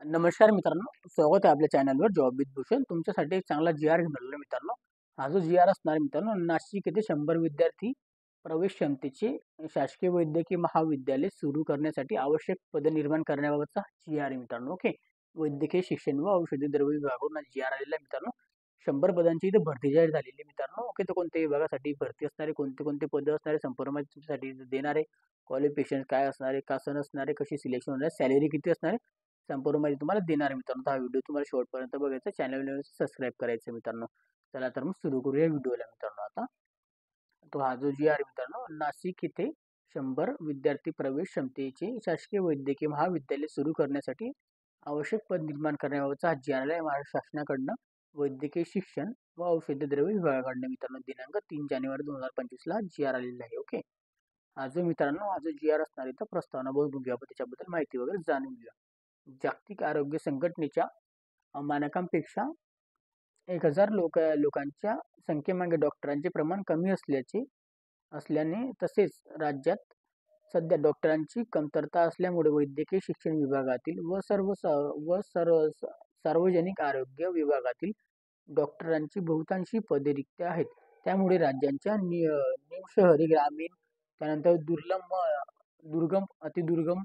नमस्कार मित्रांनो, स्वागत आहे आपल्या चॅनलवर जॉब विथ भूषण. तुमच्यासाठी एक चांगला जी आर घेऊन आलेलो मित्रांनो. हा जो जी आर असणार आहे मित्रांनो, नाशिक येथे 100 विद्यार्थी प्रवेश क्षमतेचे शासकीय वैद्यकीय महाविद्यालय सुरू करण्यासाठी आवश्यक पद निर्माण करण्याबाबतचा जी आर आहे मित्रांनो. ओके, वैद्यकीय शिक्षण व औषधी द्रव्य विभागाकडून जी आर आलेला आहे मित्रांनो. 100 पदांची इथे भरती जाहीर झालेली आहे मित्रांनो. ओके, तर कोणत्या विभागासाठी भरती असणारे, कोणते कोणते पद असणारे, संपूर्ण माहिती तुमच्यासाठी देणार आहे. क्वालिफिकेशन काय असणार आहे, कसं नसणार आहे, कशी सिलेक्शन होणार आहे, सॅलरी किती असणार आहे, संपूर्ण माहिती तुम्हाला देणार आहे मित्रांनो. हा व्हिडिओ तुम्हाला शेवटपर्यंत बघायचा, चॅनल सबस्क्राईब करायचं मित्रांनो. चला तर मग सुरू करूया व्हिडिओला मित्रांनो. आता तो हा जो जी आर मित्रांनो, नाशिक येथे 100 विद्यार्थी प्रवेश क्षमतेचे शासकीय वैद्यकीय महाविद्यालय सुरू करण्यासाठी आवश्यक पद निर्माण करण्याबाबतचा हा जी आर आहे महाराष्ट्र शासनाकडनं वैद्यकीय शिक्षण व औषध द्रव्य विभागाकडनं मित्रांनो. दिनांक 3 जानेवारी 2025 ला जी आर आलेला आहे. ओके, हा जो मित्रांनो, हा जो जी आर असणार आहे, तर प्रस्तावना बघून घेऊ आपण, त्याच्याबद्दल माहिती वगैरे जाणून घेऊया. जागतिक आरोग्य संघटनेच्या मानकांपेक्षा 1000 लोकांच्या संख्येमागे डॉक्टरांचे प्रमाण कमी असल्याने तसेच राज्यात सध्या डॉक्टरांची कमतरता असल्यामुळे वैद्यकीय शिक्षण विभागातील सार्वजनिक आरोग्य विभागातील डॉक्टरांची बहुतांशी पदे रिक्त आहेत. त्यामुळे राज्यांच्या निमशहरी, ग्रामीण, त्यानंतर दुर्गम, अतिदुर्गम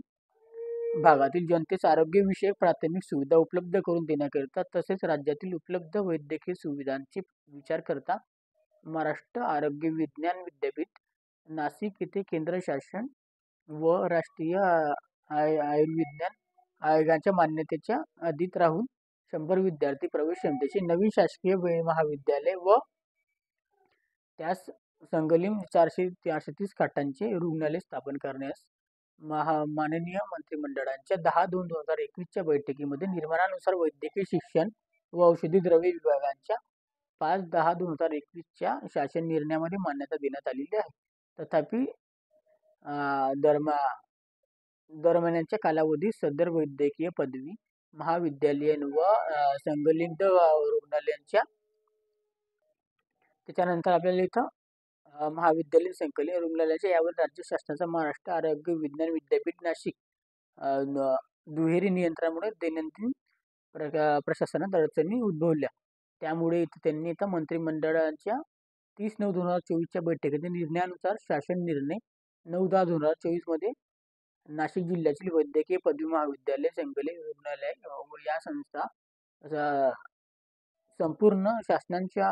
भागातील जनतेस आरोग्यविषयक प्राथमिक सुविधा उपलब्ध करून देण्याकरिता तसेच राज्यातील उपलब्ध वैद्यकीय सुविधांचे विचार करता महाराष्ट्र आरोग्य विज्ञान विद्यापीठ नाशिक येथे केंद्र शासन व राष्ट्रीय आयुर्विज्ञान आयोगाच्या मान्यतेच्या अधीन राहून 100 विद्यार्थी प्रवेश क्षमतेचे नवीन शासकीय महाविद्यालय व त्यास संकलित 430 खाटांचे रुग्णालय स्थापन करण्यास माननीय मंत्रिमंडळाच्या 10/2/2021 बैठकीमध्ये निर्माणानुसार वैद्यकीय शिक्षण व औषधी द्रव्य विभागाच्या 5/10/2021 शासन निर्णयामध्ये मान्यता देण्यात आलेली आहे. तथापि दरम्यानच्या कालावधीत सदर वैद्यकीय पदवी महाविद्यालयीन व संकलित रुग्णालयांच्या त्याच्यानंतर आपल्याला इथं महाविद्यालयीन संकलित रुग्णालयाच्या यावर राज्य शासनाचा महाराष्ट्र आरोग्य विज्ञान विद्यापीठ नाशिक दुहेरी नियंत्रणामुळे दैनंदिन प्रशासनात अडचणी उद्भवल्या. त्यामुळे त्यांनी इथं मंत्रिमंडळाच्या 30/9/2024 बैठकीच्या निर्णयानुसार शासन निर्णय 9/10/2024 मध्ये नाशिक जिल्ह्यातील वैद्यकीय पदवी महाविद्यालय, संकलित रुग्णालय व या संस्था संपूर्ण शासनाच्या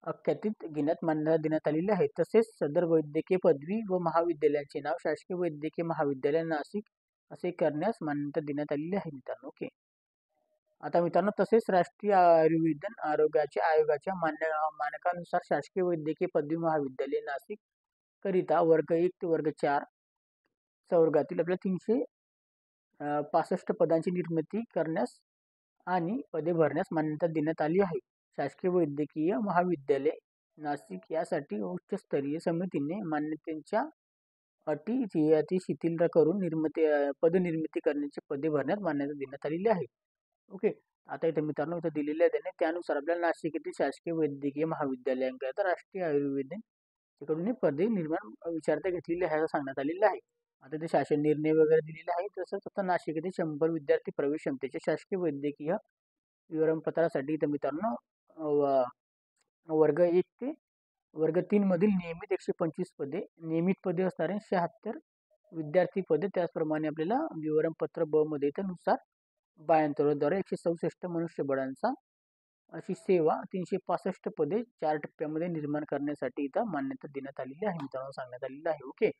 अखत्यारीत घेण्यात मान्यता देण्यात आलेली आहे. तसेच सदर वैद्यकीय पदवी व महाविद्यालयाचे नाव शासकीय वैद्यकीय महाविद्यालय नाशिक असे करण्यास मान्यता देण्यात आलेली आहे मित्रांनो. ओके, आता मित्रांनो, तसेच राष्ट्रीय आयुर्विज्ञान आयोगाच्या मानकानुसार शासकीय वैद्यकीय पदवी महाविद्यालय नाशिक करिता वर्ग 1 ते वर्ग 4 संवर्गातील आपल्या 365 पदांची निर्मिती करण्यास आणि पदे भरण्यास मान्यता देण्यात आली आहे. शासकीय वैद्यकीय महाविद्यालय नाशिक यासाठी उच्चस्तरीय समितीने मान्यतेच्या अटी शिथिल करून पदनिर्मिती करण्याची पदे भरण्यास मान्यता देण्यात आलेली आहे. ओके, आता इथे मित्रांनो, इथं दिलेले आहे त्याने, त्यानुसार आपल्याला नाशिक येथील शासकीय वैद्यकीय महाविद्यालयांकरिता राष्ट्रीय आयुर्वेदन तिकडून पदे निर्माण विचारता घेतलेली आहे असं सांगण्यात आलेलं आहे. आता ते शासन निर्णय वगैरे दिलेला आहे. तसंच आता नाशिक येथे 100 विद्यार्थी प्रवेश क्षमतेचे शासकीय वैद्यकीय विवरणपत्रासाठी इथं मित्रांनो वर्ग 1 ते वर्ग 3 मधील नियमित 125 पदे, नियमित पदे असणारे 76 विद्यार्थी पदे, त्याचप्रमाणे आपल्याला विवरणपत्र ब मध्ये इथं नुसार बायांतराद्वारे 164 मनुष्यबळांचा अशी सेवा 365 पदे 4 टप्प्यामध्ये निर्माण करण्यासाठी इथं मान्यता देण्यात आलेली आहे मित्रांनो, सांगण्यात आलेलं आहे. ओके,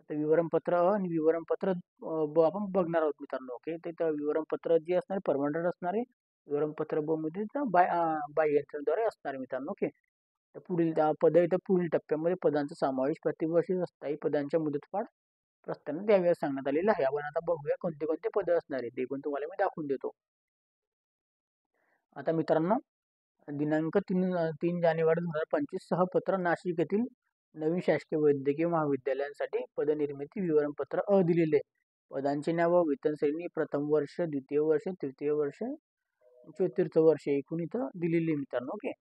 आता विवरणपत्र आणि विवरणपत्र ब आपण बघणार आहोत मित्रांनो. ओके, तर विवरणपत्र जे असणार परमनंट असणारे विवरणपत्र ब मध्ये बाह्यंत्राद्वारे असणार मित्रांनो. ओके, तर पुढील पद इथं पुढील टप्प्यामध्ये पदांचा समावेश प्रतिवर्षी अस्थायी पदांच्या मुदतवाढ प्रस्तावना द्यावी असं सांगण्यात आलेलं आहे. आपण आता बघूया कोणते कोणते पद असणार आहे, ते पण तुम्हाला मी दाखवून देतो. आता मित्रांनो, दिनांक 3 जानेवारी 2025 सह पत्र नाशिक येथील नवीन शासकीय वैद्यकीय महाविद्यालयांसाठी पदनिर्मिती विवरणपत्र अ दिलेले. पदांचे नाव व वेतन श्रेणी प्रथम वर्ष, द्वितीय वर्ष, तृतीय वर्ष, चतुर्थ वर्ष एकूण इथं दिलेले मित्रांनो. ओके,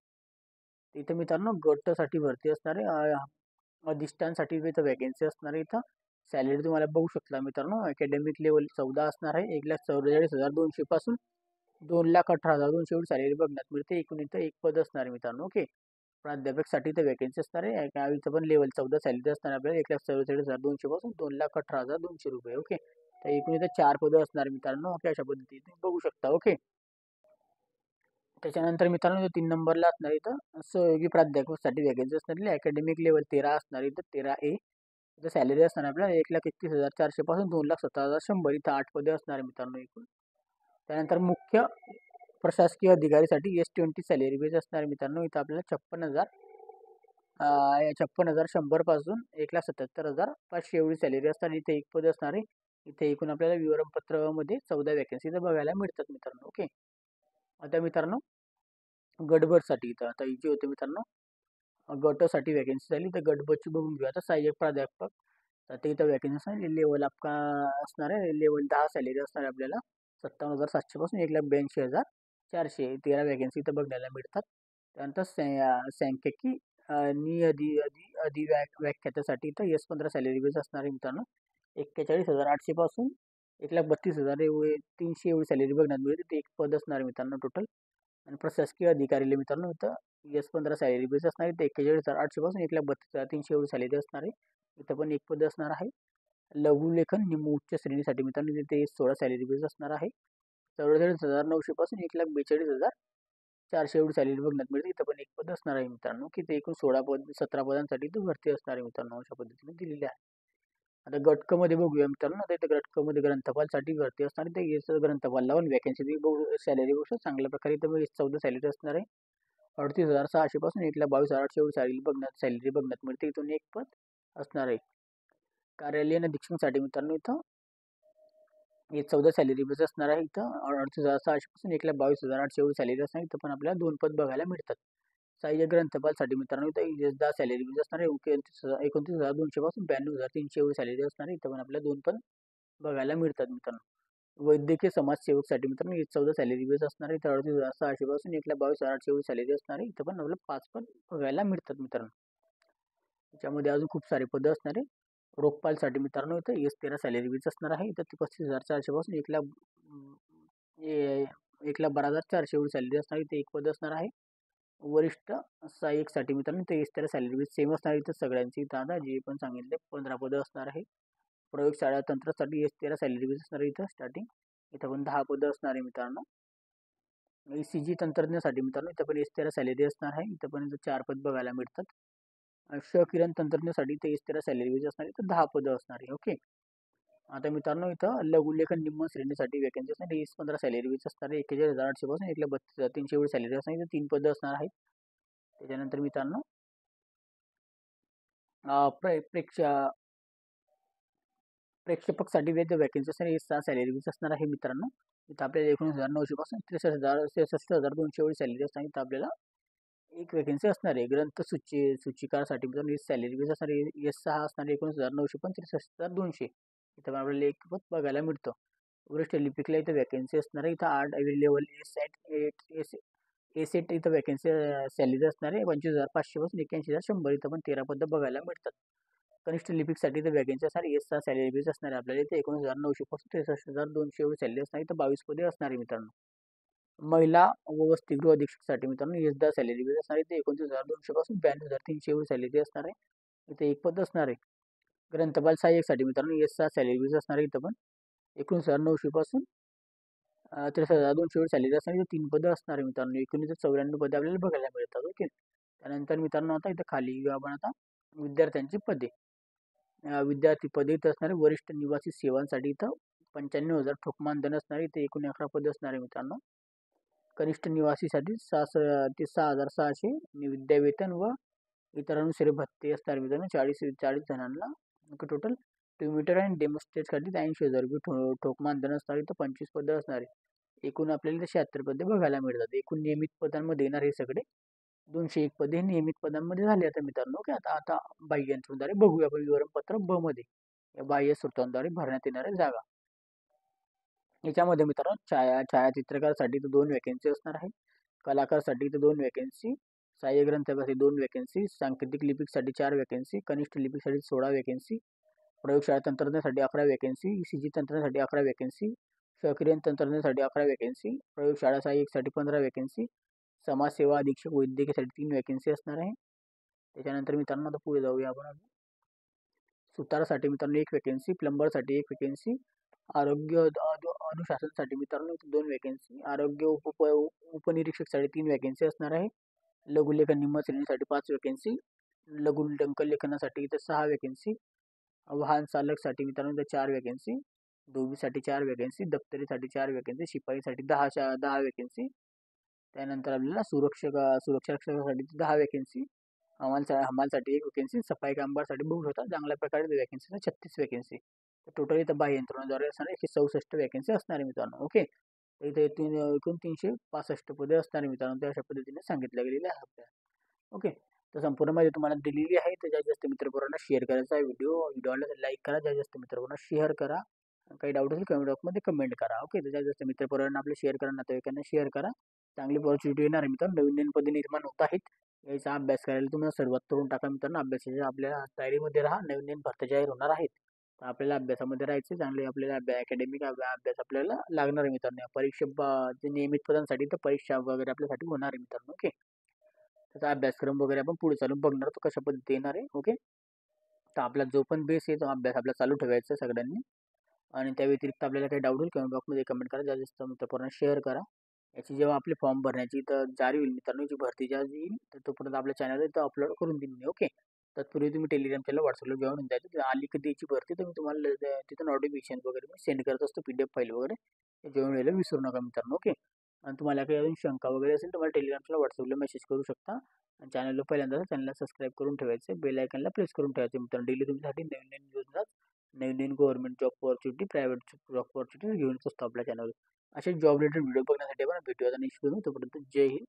इथं मित्रांनो गटसाठी भरती असणारे, अधिष्ठानसाठी इथं वॅकेन्सी असणारे, इथं सॅलरी तुम्हाला बघू शकता मित्रांनो, अकॅडमिक लेवल 14 असणार आहे. 1,44,200 पासून 2,18,200 एवढी सॅलरी बघण्यात मिळते. एकूण इथं एक पद असणार आहे मित्रांनो. ओके. प्राध्यापकसाठी इथं वॅकन्सी असणार आहे. इथं पण लेवल 14 सॅलरी असणार आहे आपल्याला 1,44,200 पासून 2,18,200 रुपये. ओके. तर एकूण इथं 4 पदं असणार मित्रांनो. ओके. अशा पद्धतीने तुम्ही बघू शकता. ओके. त्याच्यानंतर मित्रांनो 3 नंबरला असणार इथं सहयोगी प्राध्यापकासाठी वॅकन्सी असणार. अकॅडमिक लेवल 13 असणार इथं 13A. इथं सॅलरी असणार आपल्याला 1,31,400 पासून 2,17,100 इथं 8 पदे असणार आहे मित्रांनो एकूण. त्यानंतर मुख्य प्रशासकीय अधिकारीसाठी S20 सॅलरी बेस असणार आहे मित्रांनो. इथं आपल्याला 56,100 पासून 1,77,500 एवढी सॅलरी असणार. इथे एक पद असणार आहे. इथे एकूण आपल्याला विवरणपत्रामध्ये 14 वॅकन्सी इथं बघायला मिळतात मित्रांनो. ओके. आता मित्रांनो गटबसाठी इथं आता जे होते मित्रांनो गटासाठी वॅकन्सी झाली तर गट ब ची बघून घेऊ. आता सहाय्यक प्राध्यापक तर ते इथं वॅकन्सी असणार. लेवल आपका असणार आहे. लेवल 10 सॅलरी असणार आहे आपल्याला 57,700 पासून 1,82,400 13 वॅकन्सी इथं बघायला मिळतात. त्यानंतर सांख्यिकी व्याख्यात्यासाठी इथं S15 सॅलरी बेस असणार आहे मित्रांनो. 41,800 पासून 1,32,300 एवढी सॅलरी बघण्यात मिळते. ते एक पद असणार आहे मित्रांनो टोटल. आणि प्रशासकीय अधिकारी मित्रांनो इथं S15 सॅलरी बेस असणार आहे. ते 41,800 पासून 1,32,300 एवढी सॅलरी असणार आहे. इथं पण एक पद असणार आहे. लघुलेखन निम्न उच्च श्रेणीसाठी मित्रांनो तिथे 16 सॅलरी बेस असणार आहे. 44,900 पासून 1,42,400 एवढी सॅलरी बघण्यात मिळते. इथं पण एक पद असणार आहे मित्रांनो की ते एकूण 17 पदांसाठी इथं भरती असणार आहे मित्रांनो. अशा पद्धतीने दिलेली आहे. आता गट क मध्ये बघूया मित्रांनो. आता इथं गट क मध्ये ग्रंथपालसाठी भरती असणार आहे. ते ग्रंथपाल लावून वॅकन्सी सॅलरी बघू चांगल्या प्रकारे इथं 14 सॅलरी असणार आहे. 38,600 पासून 1,22,800 एवढी सॅलरी बघण्यात मिळते. इथून एक पद असणार आहे. कार्यालयीन अधीक्षकांसाठी मित्रांनो इथं 14 सॅलरी बेस असणार आहे. इथं 38,600 पासून 1,22,800 एवढी सॅलरी असणार. इथं पण आपल्याला 2 पद बघायला मिळतात. सहाय्यक ग्रंथपालसाठी मित्रांनो इथं 10 सॅलरी बेस असणार आहे. 29,200 पासून 92,300 एवढी सॅलरी असणार आहे. इथं पण आपल्याला 2 पद बघायला मिळतात मित्रांनो. वैद्यकीय समाजसेवकसाठी मित्रांनो 14 सॅलरी बेस असणार आहे. 38,600 पासून 1,22,800 एवढी सॅलरी असणार आहे. इथं पण आपल्याला 5 पद बघायला मिळतात मित्रांनो. त्याच्यामध्ये अजून खूप सारे पदं असणार आहे. रोखपालसाठी मित्रांनो इथं S13 सॅलरी बेस असणार आहे. इथं 35,400 पासून 1,12,400 एवढी सॅलरी असणार. इथे एक पद असणार आहे. वरिष्ठ सहाय्यकसाठी मित्रांनो इथं S13 सॅलरी बेस सेम असणार. इथं सगळ्यांची इथं आता जे पण सांगितले 15 पदं असणार आहे. प्रयोगशाळा तंत्रासाठी S13 सॅलरी बेस असणार आहे. इथं स्टार्टिंग इथं पण 10 पदं असणार आहे मित्रांनो. ECG तंत्रज्ञासाठी मित्रांनो इथं पण S13 सॅलरी असणार आहे. इथं पण 4 पद बघायला मिळतात. क्षकिरण तंत्रज्ञासाठी इथं S13 सॅलरी बेस असणार आहे. इथं 10 पदं असणार आहे. ओके. आता मित्रांनो इथं लघुलेखन निम्न श्रेणीसाठी वॅकन्सी असणार. S15 सॅलरी बेस असणार आहे. 41,800 पासून 1,32,300 एवढी सॅलरी असणार. इथं 3 पदं असणार आहेत. त्याच्यानंतर मित्रांनो प्रेक्षकसाठी वेगळ्या वॅकन्सी असणार. 6 सॅलरी बेस असणार आहे मित्रांनो. इथं आपल्याला 19,900 पासून 63,200 एवढी सॅलरी असणार. इथं आपल्याला एक वॅकन्सी असणार आहे. ग्रंथ सूचिकारसाठी मित्रांनो सॅलरी बेस असणार आहे. S6 असणार आहे. 19,900 पण 63,200 इथं पण आपल्याला एक पद बघायला मिळतं. वरिष्ठ लिपिकला इथं वॅकन्सी असणार आहे. इथं 8 अवेलेबल A-सेट इथं वॅकन्सी सॅलरी असणार आहे. 25,500 पासून 81,100 इथं पण 13 पदं बघायला मिळतात. कनिष्ठ लिपिकसाठी इथं वॅकन्सी असणार आहे. S6 सॅलरी बेस असणार आहे आपल्याला इथे 19,900 पासून 63,200 एवढी सॅलरी असणार. इथं 22 पदे असणार आहे मित्रांनो. महिला व वसतिगृह अधीक्षकसाठी मित्रांनो S10 सॅलरी बेस असणार आहे. इथे 29,200 पासून 92,300 एवढी सॅलरी असणार आहे. इथे एक पद असणार आहे. ग्रंथपाल सहाय्यकसाठी मित्रांनो S6 सॅलरी बेस असणार आहे. इथं पण 19,900 पासून 63,200 एवढी सॅलरी असणार. इथे 3 पदं असणार आहे मित्रांनो. एकूण इथं 94 पदे आपल्याला बघायला मिळतात. ओके. त्यानंतर मित्रांनो आता इथं खाली घेऊ आपण आता विद्यार्थ्यांची पदे. विद्यार्थी पदे इथं असणारे वरिष्ठ निवासी सेवांसाठी इथं 95,000 ठोक मानधन असणार. इथे एकूण 11 पदं असणार आहे मित्रांनो. कनिष्ठ निवासीसाठी 6 ते 6,600 विद्यावेतन व इतर अनुसारी भत्ते असणार मित्रांनो. 40 जणांना टोटल 2 मीटर आणि डेमोस्ट्रेटसाठी 80,000 रुपये ठोक मानधन असणार. इथं 25 पदं असणार आहे. एकूण आपल्याला इथं 76 पदे बघायला मिळतात. एकूण नियमित पदांमध्ये येणार हे सगळे 201 पदे हे नियमित पदांमध्ये झाले आता मित्रांनो. ओके. आता बाह्य यंत्रणेद्वारे बघूया आपण विवरणपत्र ब मध्ये बाह्य स्रोतांद्वारे भरण्यात येणाऱ्या जागा. याच्यामध्ये मित्रांनो छायाचित्रकारासाठी तर 2 वॅकन्सी असणार आहे. कलाकारसाठी तर 2 वॅकन्सी. सहाय्य ग्रंथपालासाठी 2 वॅकन्सी. सांकेतिक लिपिकसाठी 4 वॅकन्सी. कनिष्ठ लिपिकसाठी 16 वॅकन्सी. प्रयोगशाळा तंत्रज्ञासाठी 11 वॅकन्सी, ईसीजी तंत्रज्ञासाठी 11 वॅकन्सी, सक्रियण तंत्रज्ञासाठी 11 वॅकन्सी, प्रयोगशाळा सहाय्यकसाठी 15 वॅकन्सी, समाजसेवा अधीक्षक वैद्यकीयसाठी 3 वॅकन्सी असणार आहे. त्याच्यानंतर मित्रांनो आता पुढे जाऊया आपण. सुतारासाठी मित्रांनो 1 वॅकन्सी, प्लंबरसाठी 1 वॅकन्सी, आरोग्य अनुशासनसाठी मित्रांनो 2 वॅकन्सी, आरोग्य उपनिरीक्षकसाठी 3 वॅकन्सी असणार आहे. लघुलेखन निम्न श्रेणीसाठी 5 वॅकन्सी, लघु टंकलेखनासाठी इथं 6 वॅकन्सी, वाहन चालकसाठी मित्रांनो इथं 4 वॅकन्सी, दोघीसाठी 4 वॅकन्सी, दप्तरीसाठी 4 वॅकन्सी, शिपाईसाठी 10 वॅकन्सी. त्यानंतर आपल्याला सुरक्षा रक्षकासाठी 10 वॅकन्सी, हमालसाठी 1 वॅकन्सी, सफाई कामगारसाठी बघू शकता चांगल्या प्रकारे वॅकन्सी 36 वॅकन्सी. तर टोटल इथं बाह्य यंत्रणाद्वारे असणार 164 वॅकन्सी असणार आहे मित्रांनो. ओके, तर इथे एकूण 365 पदे असणार आहे मित्रांनो. त्या अशा पद्धतीने सांगितलं गेलेलं आहे आपल्याला. ओके, तर संपूर्ण माहिती तुम्हाला दिलेली आहे. तर जास्तीत जास्त मित्रपरांना शेअर करायचा आहे व्हिडिओला लाईक करा, जास्तीत जास्त मित्रपरांना शेअर करा. काही डाऊट असेल कमेंट बॉक्समध्ये कमेंट करा. ओके, तर जास्तीत जास्त मित्रपरांना आपले शेअर करा, नातेवाईकांना शेअर करा. चांगली अपॉर्च्युनिटी येणार आहे मित्रांनो. नवीन पदे निर्माण होत आहेत. याचा अभ्यास करायला तुम्हाला सुरुवात करून टाका मित्रांनो. अभ्यासाच्या आपल्या तयारीमध्ये राहा. नवीन भरत्या जाहीर होणार आहेत. तर आपल्याला अभ्यासामध्ये राहायचं. चांगले आपल्याला अकॅडमिक अभ्यास आपल्याला लागणार आहे मित्रांनो. परीक्षा जे नियमित पदांसाठी तर परीक्षा वगैरे आपल्यासाठी होणार आहे मित्रांनो. ओके, त्याचा अभ्यासक्रम वगैरे आपण पुढे चालून बघणार तो कशा पद्धतीने येणार आहे. ओके, तर आपला जो पण बेस आहे तो अभ्यास आपला चालू ठेवायचा सगळ्यांनी. आणि त्या व्यतिरिक्त आपल्याला काही डाऊट होईल कमेंट बॉक्समध्ये कमेंट करा. जास्त मित्रपरांना शेअर करा. याची जेव्हा आपले फॉर्म भरण्याची तर जारी होईल मित्रांनो, याची भरती जेव्हा येईल तर तोपर्यंत आपल्या चॅनलवर इथं अपलोड करून देईन मी. ओके, तत्पूर्वी तुम्ही टेलिग्राम चॅनल व्हॉट्सअपला जॉईन होऊन जायचं. आली कधी याची भरती तर मी तुम्हाला तिथं नोटिफिकेशन वगैरे मी सेंड करत असतो, PDF फाईल वगैरे. जॉईन व्हायला विसरू नका मित्रांनो. ओके, आणि तुम्हाला काही अजून शंका वगैरे असेल तर मला टेलिग्रामला व्हॉट्सअपला मेसेज करू शकता. आणि चॅनलला पहिल्यांदा चॅनलला सबस्क्राईब करून ठेवायचं, बेल आयकॉनला प्रेस करून ठेवायचं मित्रांनो. डेली तुमच्यासाठी नवीन नवीन योजना, नवीन नवीन government job opportunity, private job opportunity घेऊन असतो आपल्या चॅनलवर. असे जॉब रिलेटेड व्हिडिओ बघण्यासाठी आपण भेटूया नेक्स्ट व्हिडिओ. तोपर्यंत जय हिंद.